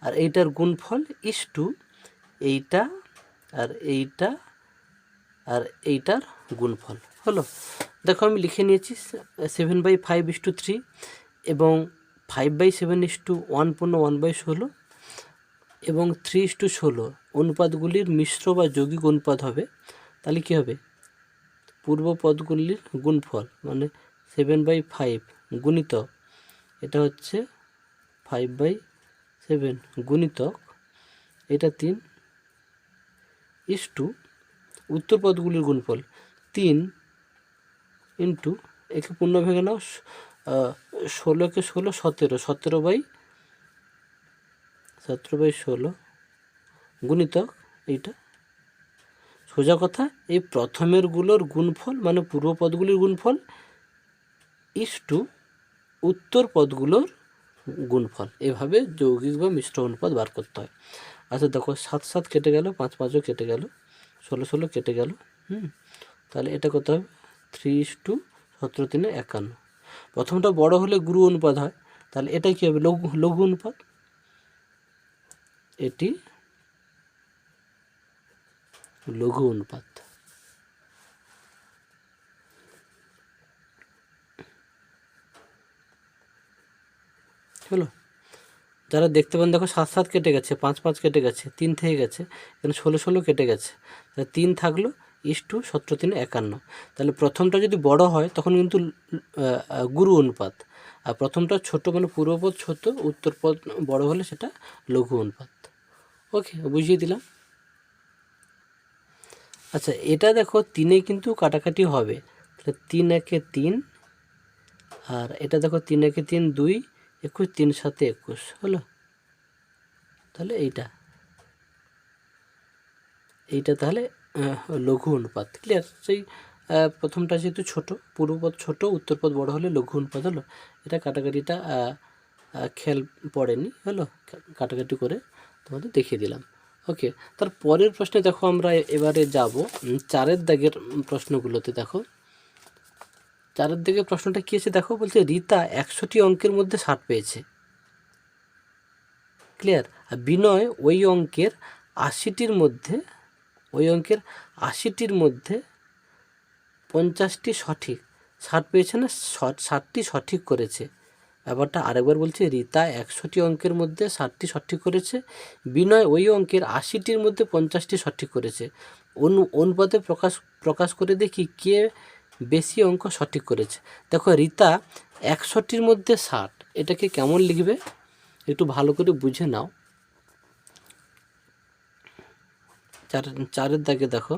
আর এইটার গুণফল ইস্টু এইটা আর এইটার গুণফল হলো। দেখো আমি লিখে নিয়েছি 7/5:3 এবং 5/7:1:1/16 এবং 3:16 অনুপাতগুলির মিশ্র বা যৌগিক অনুপাত হবে। তাহলে কী হবে, পূর্ব পদগুলির গুণফল মানে 7/5 গুণিতক, এটা হচ্ছে 5/7 গুণিতক এটা 3 ইস্টু উত্তর পদগুলির গুণফল 3 ইন্টু একে পূর্ণ ভেঙে নাও, 16কে 16 17, 17/16 গুণিতক এইটা। সোজা কথা, এই প্রথমেরগুলোর গুণফল মানে পূর্ব পদগুলির গুণফল ইস্টু উত্তর পদগুলোর গুণফল, এভাবে যৌগিক বা মিশ্র অনুপাত বার করতে হয়। আচ্ছা দেখো 7 7 কেটে গেল, 5 5ও কেটে গেল, 16 16 কেটে গেল। তাহলে এটা কত হবে? 3:17 3 51। প্রথমটা বড় হলে গুরু অনুপাত হয়, তাহলে এটাই কী হবে? লঘু অনুপাত। এটি লঘু অনুপাত। হলো? যারা দেখতে পান দেখো 7 7 কেটে গেছে, 5 5 কেটে গেছে, 3 থেকে গেছে, এখানে 16 16 কেটে গেছে, তাহলে 3 থাকলো, 17 3 51। তাহলে প্রথমটা যদি বড় হয় তখন কিন্তু গুরু অনুপাত, আর প্রথমটা ছোট মানে পূর্বপদ ছোট, উত্তরপদ বড় হলে সেটা লঘু অনুপাত। ওকে, বুঝিয়ে দিলাম। আচ্ছা এটা দেখো 3-এ কিন্তু কাটাকাটি হবে, তাহলে 3 1 3, আর এটা দেখো 3 1 3 2, 21, 3 7 21 হলো। তাহলে এইটা তাহলে লঘু অনুপাত। ক্লিয়ার? সেই প্রথমটা যেহেতু ছোট, পূর্বপদ ছোট, উত্তরপদ বড় হলে লঘু অনুপাত হলো। এটা কাটাকাটিটা খেয়াল পড়েনি, হলো, কাটাকাটি করে তোমাদের দেখিয়ে দিলাম। ওকে, তার পরের প্রশ্নে দেখো আমরা এবারে যাব 4-এর দাগের প্রশ্নগুলোতে। দেখো 4-এর দাগের প্রশ্নটা কী আছে দেখো, বলছে রীতা 100টি অঙ্কের মধ্যে 60 পেয়েছে। ক্লিয়ার? আর বিনয় ওই অঙ্কের 80টির মধ্যে 50টি সঠিক, 60 পেয়েছে না, 60টি সঠিক করেছে। ব্যাপারটা আরেকবার বলছে, রীতা 100টি অঙ্কের মধ্যে 60টি সঠিক করেছে, বিনয় ওই অঙ্কের 80টির মধ্যে 50টি সঠিক করেছে। অনুপাতে প্রকাশ করে দেখি কে বেশি অঙ্ক সঠিক করেছে। দেখো রীতা 100টির মধ্যে 60, এটাকে কেমন লিখবে একটু ভালো করে বুঝে নাও। 4-এর দাগে দেখো,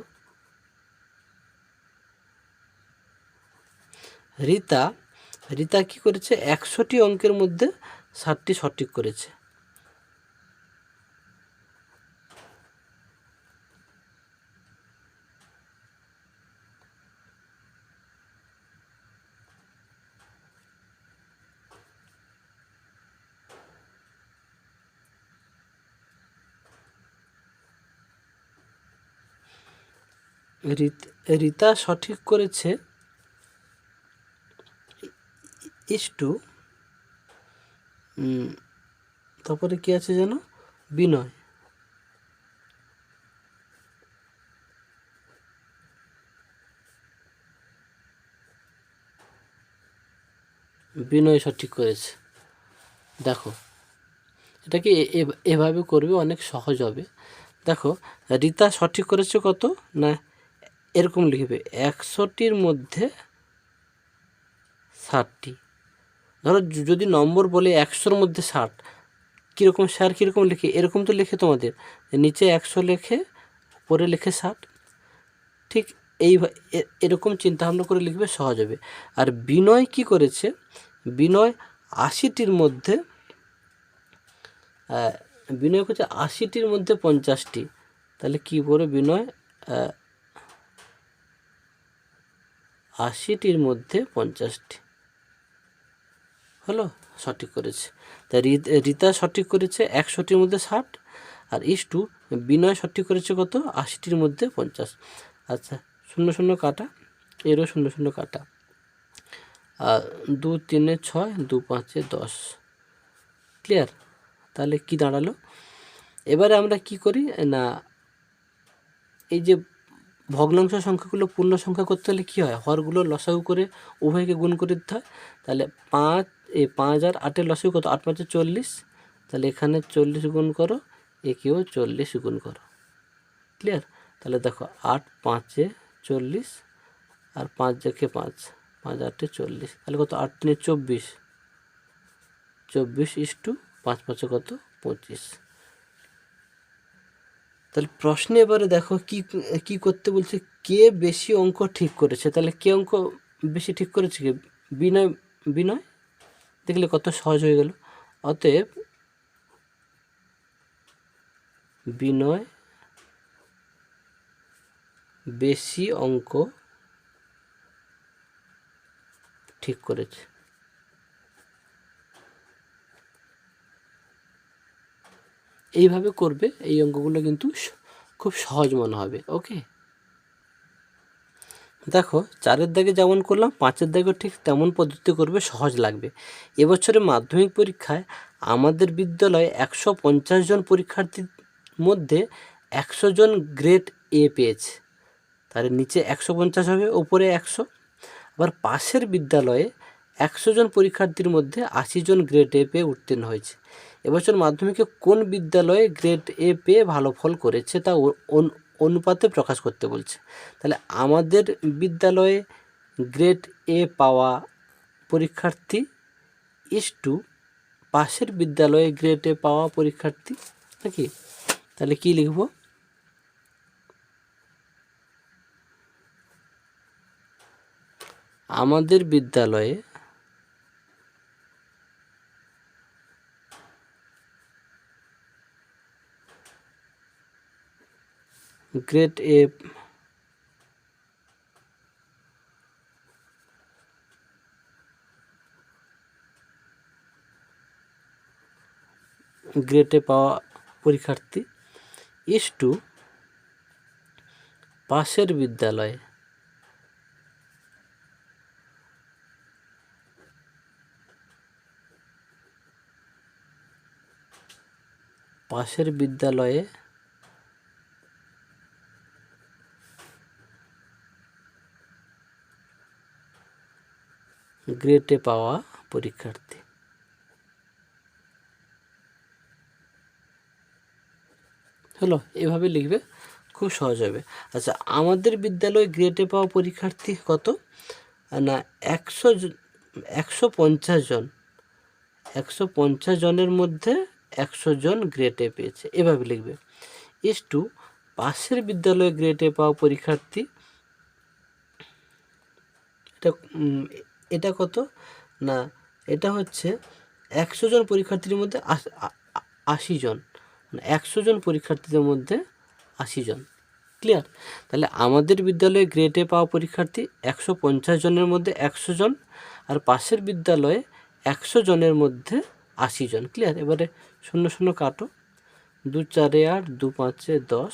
রীতা কি করেছে? 100টি অঙ্কের মধ্যে 60টি সঠিক করেছে। রীতা সঠিক করেছে তারপরে কি আছে যেন, বিনয় সঠিক করেছে। দেখো এটাকে এভাবে করবে, অনেক সহজ হবে। দেখো রীতা সঠিক করেছে কত না, এরকম লিখবে 100টির মধ্যে 60টি। ধরো যদি নম্বর বলে 100-র মধ্যে 60, কীরকম স্যার কীরকম লিখে? এরকম তো লিখে তোমাদের, নিচে 100 লেখে, পরে লিখে 60। ঠিক এরকম চিন্তাভাবনা করে লিখবে, সহজ হবে। আর বিনয় কি করেছে? বিনয় 80টির মধ্যে বিনয় করছে 80টির মধ্যে 50টি। তাহলে কি বলে? বিনয় 80টির মধ্যে 50টি হলো, সঠিক করেছে। তা রীতা সঠিক করেছে 100টির মধ্যে 60, আর বিনয় সঠিক করেছে কত? 80টির মধ্যে 50। আচ্ছা 0 0 কাটা, এরও 0 0 কাটা, 2 3 6, 2 5 10। ক্লিয়ার? তাহলে কি দাঁড়ালো? এবারে আমরা কি করি না, এই যে ভগ্নাংশ সংখ্যাগুলো পূর্ণ সংখ্যা করতে হলে কী হয়, হরগুলো লসাগু করে উভয়কে গুণ করে দিতে হয়। তাহলে 5 আর 8-এর লসাগু কত? 8 5 40। তাহলে এখানে 40 গুণ করো, একেও 40 গুণ করো। ক্লিয়ার? তাহলে দেখো 8 5 40, আর 5 দেখে 5, 5 8 40, তাহলে কত? 8 3 24, 24 5 5 কত? 25। তাহলে প্রশ্নে এবারে দেখো কি করতে বলছে, কে বেশি অঙ্ক ঠিক করেছে। তাহলে কে অঙ্ক বেশি ঠিক করেছে? কি? বিনয়। দেখলে কত সহজ হয়ে গেল। অতএব বিনয় বেশি অঙ্ক ঠিক করেছে। এইভাবে করবে, এই অঙ্কগুলো কিন্তু খুব সহজ মনে হবে। ওকে, দেখো 4-এর দাগে যেমন করলাম 5-এর দাগেও ঠিক তেমন পদ্ধতি করবে, সহজ লাগবে। এবছরে মাধ্যমিক পরীক্ষায় আমাদের বিদ্যালয়ে 150 জন পরীক্ষার্থীর মধ্যে 100 জন গ্রেড এ পেয়েছে। তার নিচে 150 হবে, ওপরে 100। আবার পাশের বিদ্যালয়ে 100 জন পরীক্ষার্থীর মধ্যে 80 জন গ্রেড এ পেয়ে উত্তীর্ণ হয়েছে। এবছর মাধ্যমিকে কোন বিদ্যালয়ে গ্রেড এ পেয়ে ভালো ফল করেছে তা অনুপাতে প্রকাশ করতে বলছে। তাহলে আমাদের বিদ্যালয়ে গ্রেড এ পাওয়া পরীক্ষার্থী ইস-টু পাশের বিদ্যালয়ে গ্রেড এ পাওয়া পরীক্ষার্থী, নাকি? তাহলে কি লিখব? আমাদের বিদ্যালয়ে গ্রেড এ গ্রেড এ পাওয়া পরীক্ষার্থী ইস-টু পাশের বিদ্যালয়ে গ্রেড এ পাওয়া পরীক্ষার্থী। হলো, এভাবে লিখবে, খুব সহজ হবে। আচ্ছা, আমাদের বিদ্যালয়ে গ্রেড এ পাওয়া পরীক্ষার্থী কত না 150 জন। 150 জনের মধ্যে 100 জন গ্রেড এ পেয়েছে, এভাবে লিখবে। ইস-টু পাশের বিদ্যালয়ে গ্রেড এ পাওয়া পরীক্ষার্থী, এটা কত না, এটা হচ্ছে 100 জন পরীক্ষার্থীর মধ্যে 80 জন, 100 জন পরীক্ষার্থীদের মধ্যে 80 জন। ক্লিয়ার? তাহলে আমাদের বিদ্যালয়ে গ্রেড এ পাওয়া পরীক্ষার্থী 150 জনের মধ্যে 100 জন, আর পাশের বিদ্যালয়ে 100 জনের মধ্যে 80 জন। ক্লিয়ার? এবারে 0 0 কাটো, 2 4 8, 2 5 10,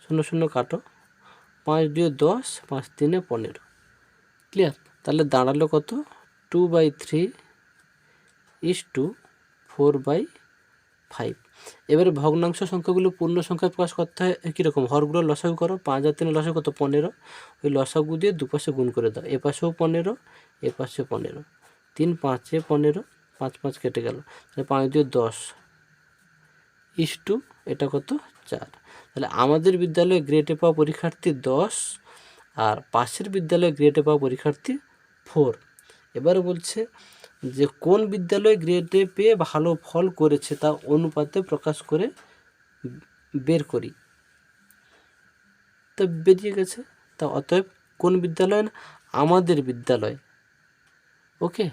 0 0 কাটো, 5 2 10, 5 3 15। ক্লিয়ার? তাহলে দাঁড়ালো কত? 2/3 ইস-টু 4/5। এবারে ভগ্নাংশ সংখ্যাগুলো পূর্ণ সংখ্যায় প্রকাশ করতে হয় কীরকম? হরগুলো লসাগু করো, 5 আর 3 লসাগু কত? 15। ওই লসাগু দিয়ে দুপাশে গুণ করে দাও, এ পাশেও 15, এ পাশে 15, 3 5 15, 5 5 কেটে গেল, তাহলে 5 2 10 ইস-টু এটা কত? 4। তাহলে আমাদের বিদ্যালয়ে গ্রেড এ পাওয়া পরীক্ষার্থী 10, আর পাশের বিদ্যালয়ে গ্রেড এ পাওয়া পরীক্ষার্থী 4। এবারে বলছে যে কোন বিদ্যালয়ে গ্রেড এ পেয়ে ভালো ফল করেছে তা অনুপাতে প্রকাশ করে বের করি। তো বেরিয়ে গেছে, তা অতএব কোন বিদ্যালয় না? আমাদের বিদ্যালয়। ওকে,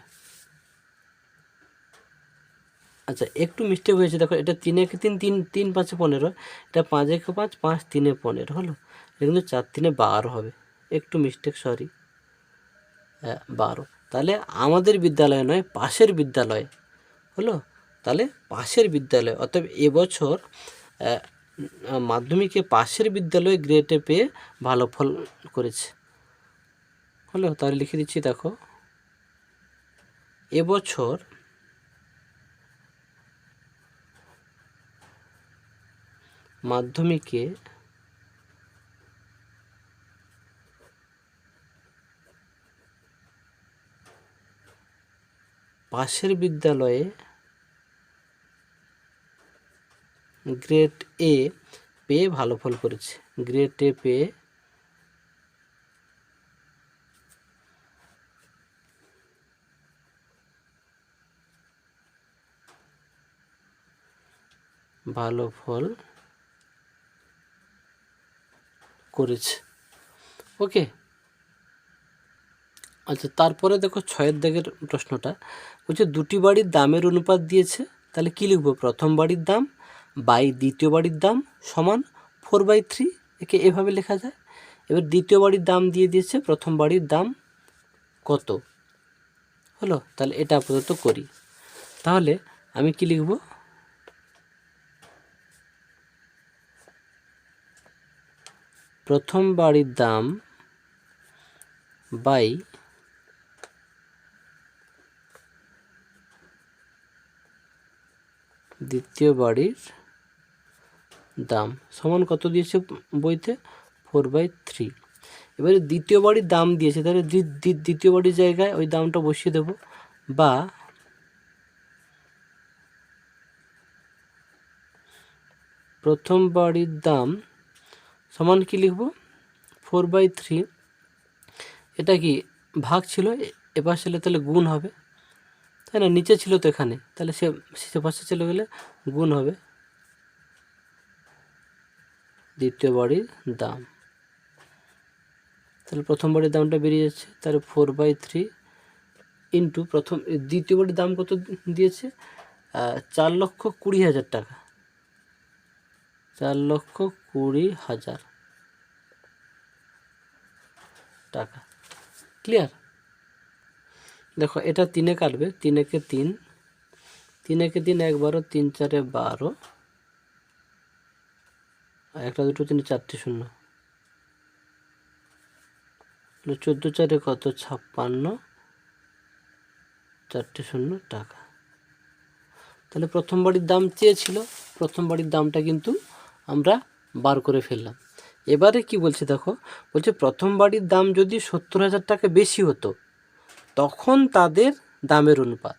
আচ্ছা একটু মিস্টেক হয়েছে, দেখো এটা 3 1 3 3 3 5 15, এটা 5 1 5 5 3 15 হলো, এটা কিন্তু 4 3 12 হবে, একটু মিস্টেক, সরি, 12। তাহলে আমাদের বিদ্যালয় নয়, পাশের বিদ্যালয় হলো। তাহলে পাশের বিদ্যালয়, অতএব এবছর মাধ্যমিকে পাশের বিদ্যালয়ে গ্রেড এ পেয়ে ভালো ফল করেছে। হলো, তাহলে লিখে দিচ্ছি, দেখো এবছর মাধ্যমিকে পাশের বিদ্যালয়ে গ্রেড এ পেয়ে ভালো ফল করেছে। গ্রেড এ পেয়ে ভালো ফল করেছে। ওকে, আচ্ছা তারপরে দেখো 6-এর দাগের প্রশ্নটা বলছে দুটি বাড়ির দামের অনুপাত দিয়েছে, তাহলে কি লিখব? প্রথম বাড়ির দাম বাই দ্বিতীয় বাড়ির দাম সমান 4/3, একে এভাবে লেখা যায়। এবার দ্বিতীয় বাড়ির দাম দিয়ে দিয়েছে, প্রথম বাড়ির দাম কত হলো, তাহলে এটা আপাতত করি। তাহলে আমি কি লিখব? প্রথম বাড়ির দাম বাই দ্বিতীয় বাড়ির দাম সমান কত দিয়েছে বইতে? 4/3। এবারে দ্বিতীয় বাড়ির দাম দিয়েছে, তাহলে দ্বিতীয় বাড়ির জায়গায় ওই দামটা বসিয়ে দেব, বা প্রথম বাড়ির দাম সমান কি লিখব? 4/3। এটা কি ভাগ ছিল, এবার ছিল তাহলে গুণ হবে, তাই না? নিচে ছিল তো এখানে, তাহলে সে পাশে চলে গেলে গুণ হবে দ্বিতীয় বাড়ির দাম। তাহলে প্রথম বাড়ির দামটা বেরিয়ে যাচ্ছে, তাহলে 4/3 ইন্টু দ্বিতীয় বাড়ির দাম কত দিয়েছে? 4,20,000 টাকা। 4,20,000 টাকা। ক্লিয়ার? দেখো এটা 3-এ কাটবে, 3 একে 3, 3 একে 3 1 12, 3 4 12, একটা দুটো 3 4টে শূন্য, 14 4 কত? 56, 4টে শূন্য টাকা। তাহলে প্রথম বাড়ির দাম চেয়েছিল, প্রথম বাড়ির দামটা কিন্তু আমরা বার করে ফেললাম। এবারে কি বলছে দেখো, বলছে প্রথম বাড়ির দাম যদি 70,000 টাকা বেশি হতো তখন তাদের দামের অনুপাত।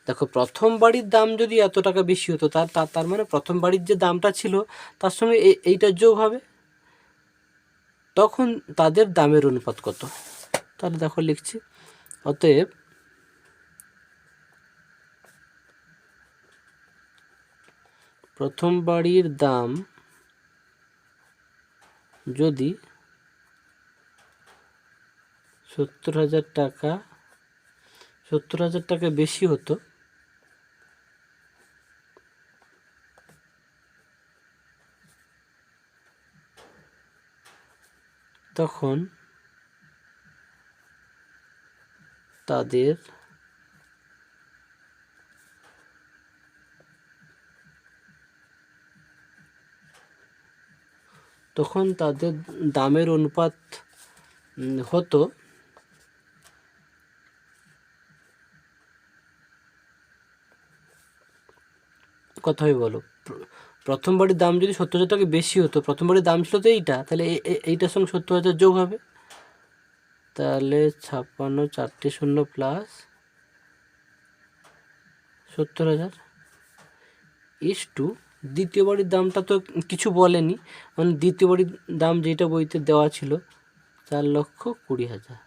দেখো প্রথম বাড়ির দাম যদি এত টাকা বেশি হতো, তার মানে প্রথম বাড়ির যে দামটা ছিল তার সঙ্গে এইটা যোগ হবে, তখন তাদের দামের অনুপাত কত? তাহলে দেখো লিখছি, অতএব প্রথম বাড়ির দাম যদি 70,000 টাকা বেশি হতো তখন তাদের দামের অনুপাত হতো কত হবে বলো? প্রথম বাড়ির দাম যদি 70,000 টাকা বেশি হতো, প্রথম বাড়ির দাম ছিল তো এইটা, তাহলে এইটার সঙ্গে 70,000 যোগ হবে, তাহলে 56 4টে শূন্য প্লাস 70,000 ইস টু দ্বিতীয় বাড়ির দামটা তো কিছু বলেনি, মানে দ্বিতীয় বাড়ির দাম যেটা বইতে দেওয়া ছিল 4,20,000।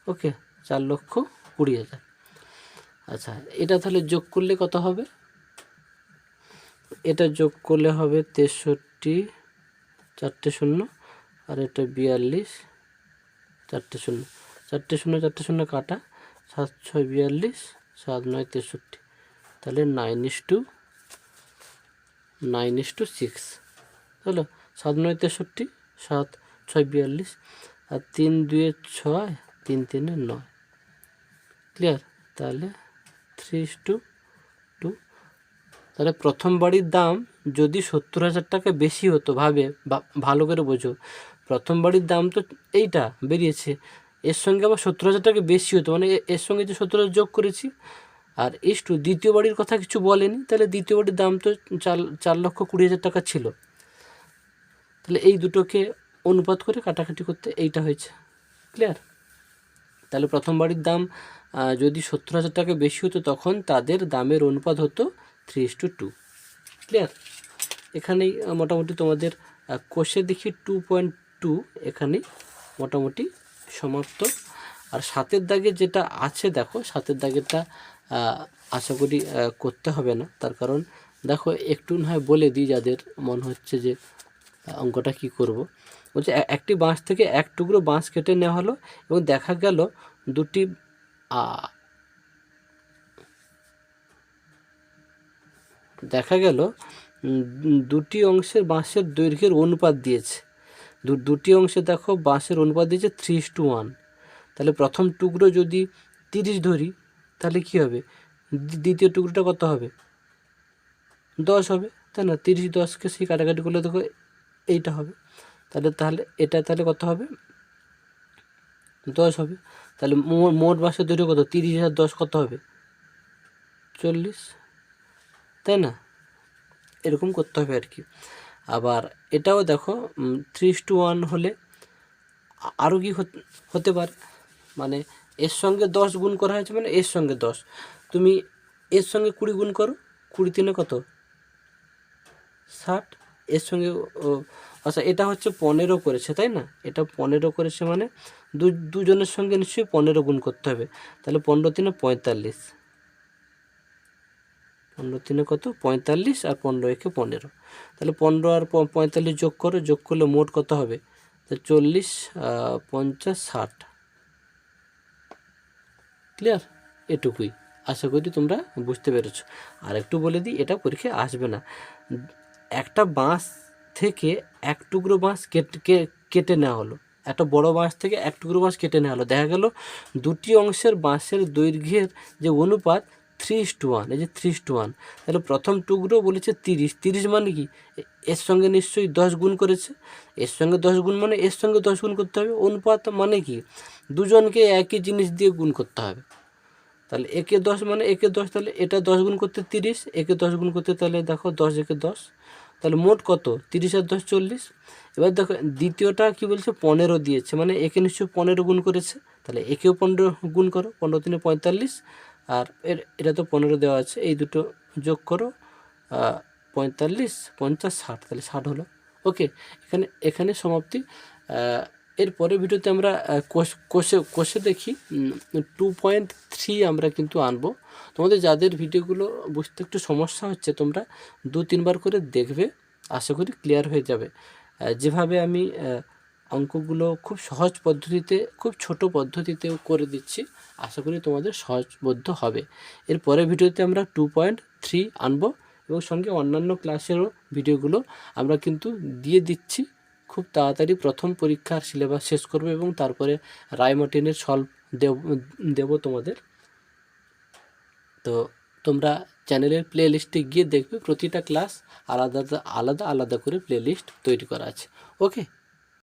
ওকে, 4,20,000। আচ্ছা, এটা তাহলে যোগ করলে কত হবে? এটা যোগ করলে হবে 63 4টে শূন্য, আর এটা 42 4টে শূন্য, 4টে শূন্য 4টে শূন্য কাটা, 7 6 42, 7 9 63, তাহলে 9:6 হলো। 7 9 63, 7 6 42, আর 3 2 6, 3 3 9। ক্লিয়ার? তাহলে 3:2। তাহলে প্রথম বাড়ির দাম যদি 70,000 টাকা বেশি হতো, ভালো করে বোঝো, প্রথম বাড়ির দাম তো এইটা বেরিয়েছে, এর সঙ্গে আবার 70,000 টাকা বেশি হতো, মানে এর সঙ্গে যে 70,000 যোগ করেছি, আর দ্বিতীয় বাড়ির কথা কিছু বলেনি, তাহলে দ্বিতীয় বাড়ির দাম তো 4,20,000 টাকা ছিল, তাহলে এই দুটোকে অনুপাত করে কাটাকাটি করতে এইটা হয়েছে। ক্লিয়ার? তাহলে প্রথম বাড়ির দাম যদি 70,000 টাকা বেশি হতো তখন তাদের দামের অনুপাত হতো 3:2। ক্লিয়ার? এখানেই মোটামুটি তোমাদের কোষে দেখি 2.2 এখানেই মোটামুটি সমাপ্ত। আর 7-এর দাগে যেটা আছে দেখো, 7-এর দাগেরটা আশা করি করতে হবে না, তার কারণ দেখো একটু না হয় বলে দিই যাদের মনে হচ্ছে যে অঙ্কটা কি করব। বলছে একটি বাঁশ থেকে এক টুকরো বাঁশ কেটে নেওয়া হলো এবং দেখা গেল দুটি অংশের বাঁশের দৈর্ঘ্যের অনুপাত দিয়েছে, দুটি অংশে দেখো বাঁশের অনুপাত দিয়েছে 3:1। তাহলে প্রথম টুকরো যদি 30 ধরি তাহলে কি হবে? দ্বিতীয় টুকরোটা কত হবে? 10 হবে, তাই না? 30 10কে সেই কাটাকাটি করলে দেখো এইটা হবে। তাহলে এটা তাহলে কত হবে, 10 হবে। তাহলে মোট বাসের দৈর্ঘ্য কত, 30 আর 10 কত হবে, 40, তাই না? এরকম করতে হবে আর কি। আবার এটাও দেখো 3:1 হলে আরও কি হতে পারে, মানে এর সঙ্গে 10 গুণ করা হয়েছে মানে এর সঙ্গে 10, তুমি এর সঙ্গে 20 গুণ করো, 20 3 কত, 60, এর সঙ্গে আচ্ছা এটা হচ্ছে 15 করেছে তাই না, এটা 15 করেছে মানে দুজনের সঙ্গে নিশ্চয়ই 15 গুণ করতে হবে। তাহলে 15 3 45, 15 3 কত, 45, আর 15 1 15, তাহলে 15 আর 45 যোগ করো, যোগ করলে মোট কত হবে, তো 40 50 60, ক্লিয়ার? এটুকুই, আশা করি তোমরা বুঝতে পেরেছো। আর একটু বলে দিই, এটা পরীক্ষায় আসবে না। একটা বাঁশ থেকে এক টুকরো বাঁশ কেটে নেওয়া হলো, একটা বড় বাঁশ থেকে এক টুকরো বাঁশ কেটে নেওয়া হলো, দেখা গেল দুটি অংশের বাঁশের দৈর্ঘ্যের যে অনুপাত 3:1, এই যে 3:1, তাহলে প্রথম টুকরো বলেছে 30 মানে কি, এর সঙ্গে নিশ্চয়ই 10 গুণ করেছে, এর সঙ্গে 10 গুণ মানে এর সঙ্গে 10 গুণ করতে হবে। অনুপাত মানে কি, দুজনকে একই জিনিস দিয়ে গুণ করতে হবে। তাহলে 1 10 মানে 1 10, তাহলে এটা 10 গুণ করতে 30, 1 10 গুণ করতে তাহলে দেখো 10 1 10, তাহলে মোট কত, 30 আর 10 40। এবার দেখো দ্বিতীয়টা কি বলছে, 15 দিয়েছে মানে একে নিশ্চয়ই 15 গুণ করেছে, তাহলে একেও 15 গুণ করো, 15 3 45, আর এটা তো 15 দেওয়া আছে, এই দুটো যোগ করো, 45 50 60, তাহলে 60 হলো। ওকে, এখানে সমাপ্তি। এর পরের ভিডিওতে আমরা কোষে দেখি 2.3 আমরা কিন্তু আনবো। তোমাদের যাদের ভিডিওগুলো বুঝতে একটু সমস্যা হচ্ছে, তোমরা 2-3 বার করে দেখবে, আশা করি ক্লিয়ার হয়ে যাবে। যেভাবে আমি অঙ্কগুলো খুব সহজ পদ্ধতিতে, খুব ছোট পদ্ধতিতেও করে দিচ্ছি, আশা করি তোমাদের সহজবোধ্য হবে। এর পরের ভিডিওতে আমরা 2.3 আনবো, এবং সঙ্গে অন্যান্য ক্লাসেরও ভিডিওগুলো আমরা কিন্তু দিয়ে দিচ্ছি। খুব তাড়াতাড়ি প্রথম পরীক্ষার সিলেবাস শেষ করব এবং তারপরে রায়মার্টিনের সলভ দেব তোমাদের। তো তোমরা চ্যানেলের প্লে লিস্টে গিয়ে দেখবে, প্রতিটা ক্লাস আলাদা আলাদা করে প্লে লিস্ট তৈরি করা আছে। ওকে।